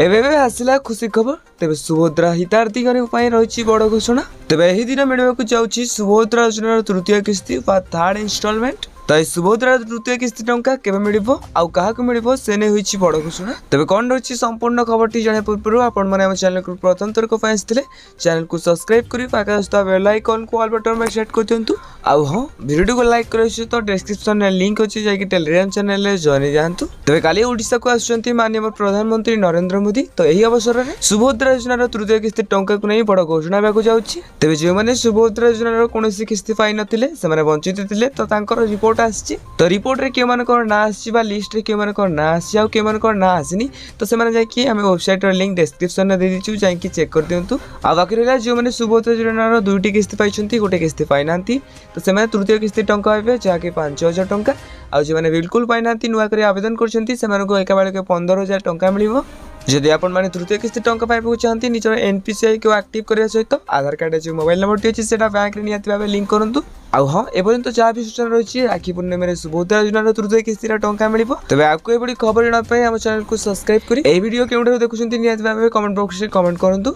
एबे आसला खुशी खबर तेज सुभद्रा हितार्थी रही बड़ घोषणा तेज यही दिन मिलवाक जाऊँगी सुभद्रा योजनार तृतीय किस्ती बा थर्ड इनस्टॉलमेंट। तो ये सुभद्रा तृतीय किस्ती टंका केबे मिलिबो आउ काहाकु मिलिबो सेने होईची बड़ घोषणा। तेज कौन रही संपूर्ण खबरटी जाने पूर्व आपण मैंने आम चैनल को प्रथम थर आसते चैनल को सब्सक्राइब कर पाखा बेल आइकन को ऑल बटन में सेट कर दिंतु। आउ हाँ वीडियो को लाइक कर तो डिस्क्रिप्शन में लिंक अच्छी जाकि टेलीग्राम चैनल में जॉइन जातु। तेज काली ओडिशा को आसुचंती माननीय प्रधानमंत्री नरेंद्र मोदी। तो यही अवसर में सुभद्रा योजनार तृतीय किस्ती टंका को नहीं बड़ घोषणा होगा जाऊँगी। तेज जो मैंने सुभद्रा योजनार कौन किस्ती पाई नथिले से वंचित थे तो रिपोर्ट आसी तो रिपोर्ट रे क्यों ना आसी लिस्ट रे क्यों ना आसी आउ क्यों ना आसनी तो से आम वेबसाइट लिंक डिस्क्रिप्शन में दे दीचु जाकि चेक कर दिंतु। आ बाकी रहा जो मैंने सुभद्रा योजनार दुईटी किस्ती पाई गोटे किस्ती पाई ना तो से तृतीय किस्ती टंका हे जहाँकि 5,000 टंका आउ जो मैंने बिल्कुल पाई ना नुआ कर आवेदन कर एका बेलक 15,000 टंका मिल। जदि आपण माने तृतीय किस्ती टंका पाइबा चाहती निजर एनपीसीआई को एक्टिव करने सहित आधार कार्ड जो मोबाइल नंबर अच्छी से बैंक में निहाती भाव लिंक करूँ। आउ हाँ एपर्यंत जहाँ भी सूचना रही राखी पूर्णिमा में सुभद्रा योजनार तृतीय किस्ती टंका मिल। तेज आपको ये खबर जाना आम चैनल को सब्सक्राइब कर वीडियो क्यों देखुं निहाती भाव कमेंट बॉक्स में कमेंट करूँ।